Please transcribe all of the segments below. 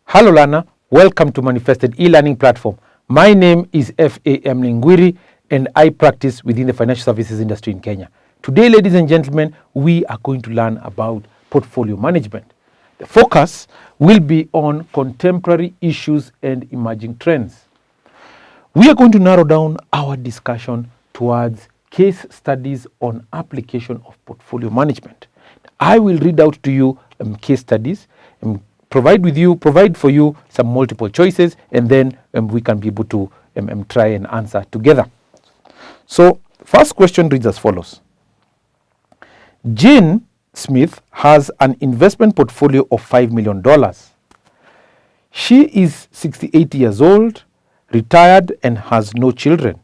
Hello learner, welcome to Manifested e-learning platform. My name is F.A.M. Lingwiri and I practice within the financial services industry in Kenya. Today, ladies and gentlemen, we are going to learn about portfolio management. The focus will be on contemporary issues and emerging trends. We are going to narrow down our discussion towards case studies on application of portfolio management. I will read out to you case studies, provide for you some multiple choices, and then we can be able to try and answer together. So, first question reads as follows. Jane Smith has an investment portfolio of $5 million. She is 68 years old, retired, and has no children.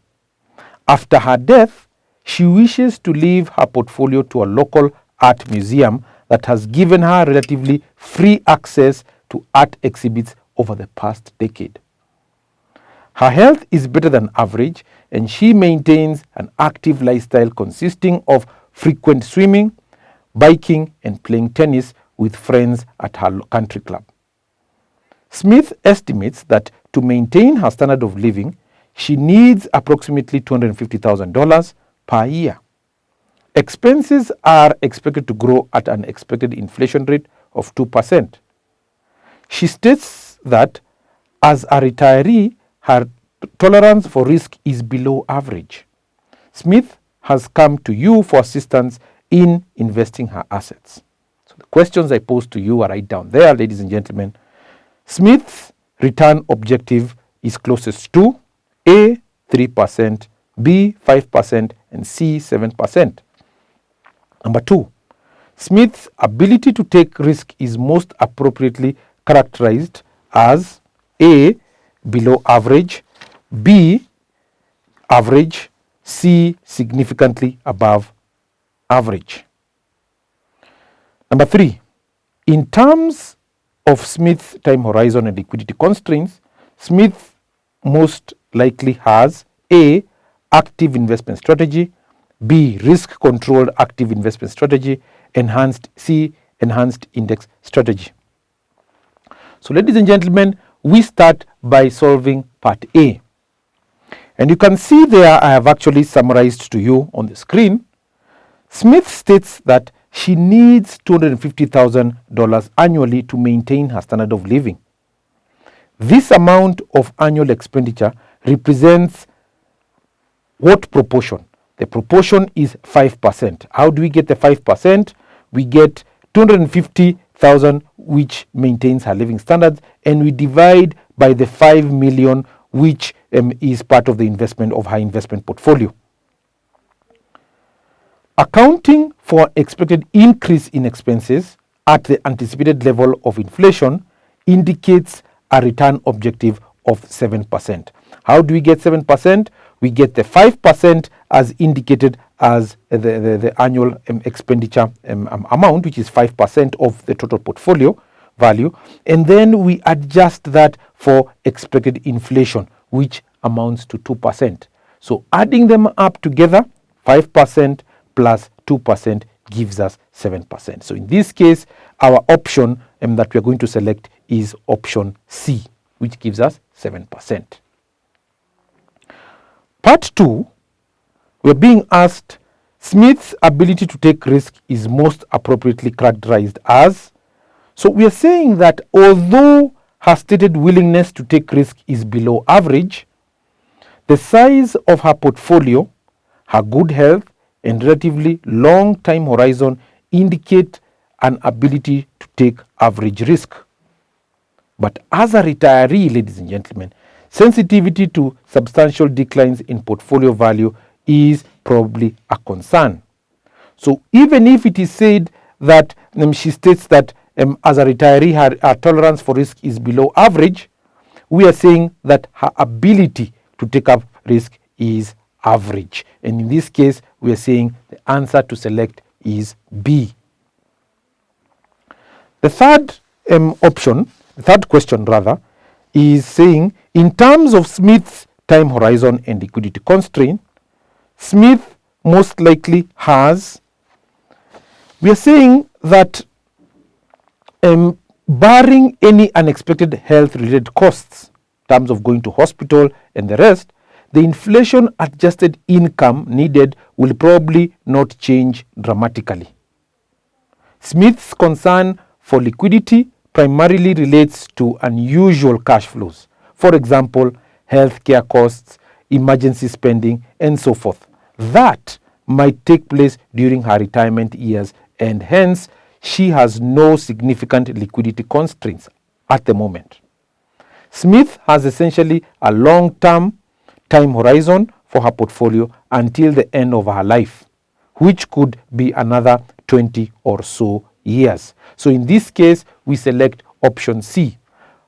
After her death, she wishes to leave her portfolio to a local art museum that has given her relatively free access to art exhibits over the past decade. Her health is better than average, and she maintains an active lifestyle consisting of frequent swimming, biking, and playing tennis with friends at her country club. Smith estimates that to maintain her standard of living, she needs approximately $250,000 per year. Expenses are expected to grow at an expected inflation rate of 2%. She states that as a retiree, her tolerance for risk is below average. Smith has come to you for assistance in investing her assets. So the questions I pose to you are right down there, ladies and gentlemen. Smith's return objective is closest to A, 3%, B, 5%, and C, 7%. Number 2, Smith's ability to take risk is most appropriately characterized as A, below average, B, average, C, significantly above average. Number 3, in terms of Smith's time horizon and liquidity constraints, Smith most likely has A, active investment strategy, B, risk-controlled active investment strategy, C, enhanced index strategy. So, ladies and gentlemen, we start by solving part A. And you can see there I have actually summarized to you on the screen. Smith states that she needs $250,000 annually to maintain her standard of living. This amount of annual expenditure represents what proportion? The proportion is 5%. How do we get the 5%? We get $250,000, which maintains her living standards, and we divide by the $5 million, which is part of the investment of her investment portfolio. Accounting for expected increase in expenses at the anticipated level of inflation indicates a return objective of 7%. How do we get 7%? We get the 5% as indicated as the annual expenditure amount, which is 5% of the total portfolio value, and then we adjust that for expected inflation, which amounts to 2%. So adding them up together, 5% plus 2% gives us 7%. So in this case, our option that we are going to select is option C, which gives us 7%. Part 2, we're being asked, Smith's ability to take risk is most appropriately characterized as. So we are saying that although her stated willingness to take risk is below average, the size of her portfolio, her good health, and relatively long time horizon indicate an ability to take average risk. But as a retiree, ladies and gentlemen, sensitivity to substantial declines in portfolio value is probably a concern. So even if it is said that she states that as a retiree her tolerance for risk is below average, we are saying that her ability to take up risk is average. And in this case, we are saying the answer to select is B. The third question is saying, in terms of Smith's time horizon and liquidity constraint, Smith most likely has, we are saying that Barring any unexpected health-related costs, in terms of going to hospital and the rest, the inflation-adjusted income needed will probably not change dramatically. Smith's concern for liquidity primarily relates to unusual cash flows. For example, healthcare costs, emergency spending, and so forth. That might take place during her retirement years, and hence she has no significant liquidity constraints at the moment. Smith has essentially a long-term time horizon for her portfolio until the end of her life, which could be another 20 or so years. So in this case, we select option C,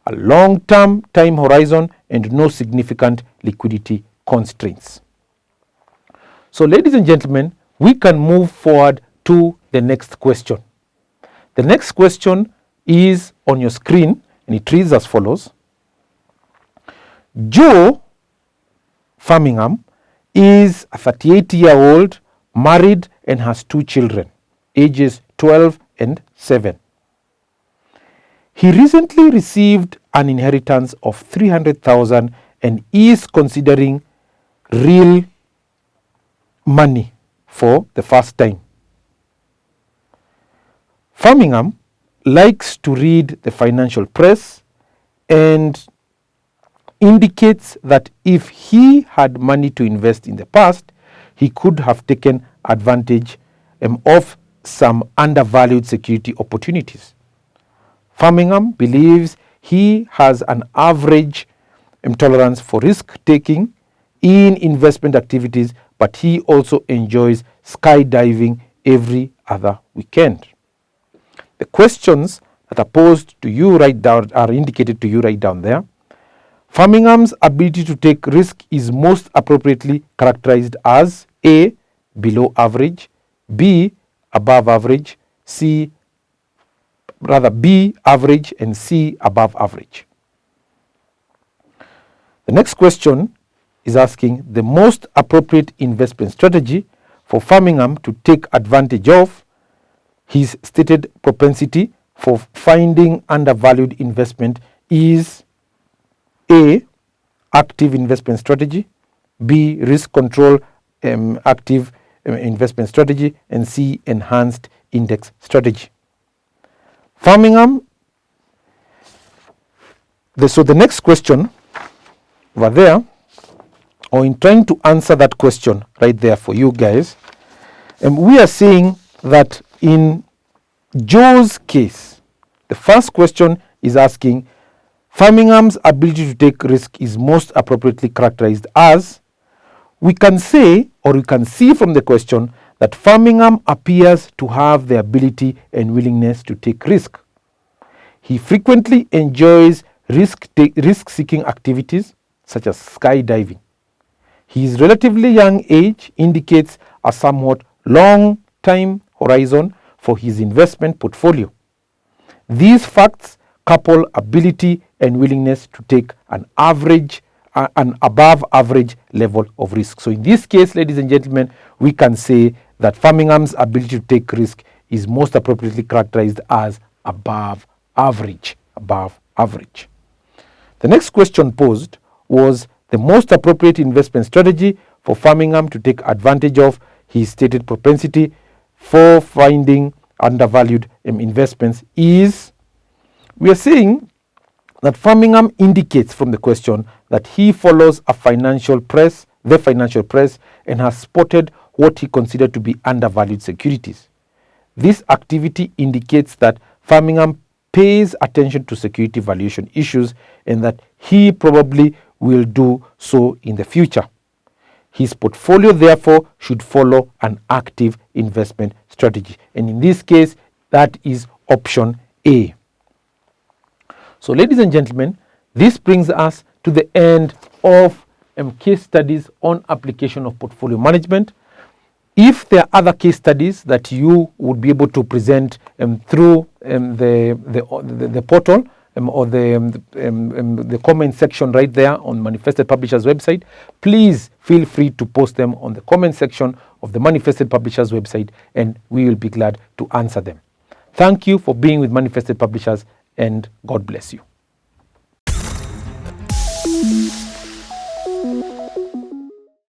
a long-term time horizon and no significant liquidity constraints. So ladies and gentlemen, we can move forward to the next question. The next question is on your screen and it reads as follows. Joe Firmingham is a 38-year-old, married and has 2 children, ages 12 and 7. He recently received an inheritance of $300,000 and is considering real money for the first time. Firmingham likes to read the financial press and indicates that if he had money to invest in the past, he could have taken advantage of some undervalued security opportunities. Firmingham believes he has an average tolerance for risk-taking in investment activities, but he also enjoys skydiving every other weekend. The questions that are posed to you right down are indicated to you right down there. Firmingham's ability to take risk is most appropriately characterized as A, below average, B, above average, B, average, and C, above average. The next question is asking the most appropriate investment strategy for Firmingham to take advantage of his stated propensity for finding undervalued investment is A, active investment strategy, B, risk control active investment strategy, and C, enhanced index strategy. Firmingham, so the next question over there, or in trying to answer that question right there for you guys, we are saying that in Joe's case, the first question is asking Firmingham's ability to take risk is most appropriately characterized as, we can say or we can see from the question that Firmingham appears to have the ability and willingness to take risk. He frequently enjoys risk-seeking activities such as skydiving. His relatively young age indicates a somewhat long time horizon for his investment portfolio. These facts couple ability and willingness to take an above average level of risk. So in this case, ladies and gentlemen, we can say that Firmingham's ability to take risk is most appropriately characterized as above average. The next question posed was the most appropriate investment strategy for Firmingham to take advantage of his stated propensity for finding undervalued investments is, we are saying that Firmingham indicates from the question that he follows the financial press, and has spotted what he considered to be undervalued securities. This activity indicates that Firmingham pays attention to security valuation issues and that he probably will do so in the future. His portfolio, therefore, should follow an active investment strategy. And in this case, that is option A. So, ladies and gentlemen, this brings us to the end of case studies on application of portfolio management. If there are other case studies that you would be able to present through the portal or the comment section right there on Manifested Publishers website, please feel free to post them on the comment section of the Manifested Publishers website and we will be glad to answer them. Thank you for being with Manifested Publishers, and God bless you.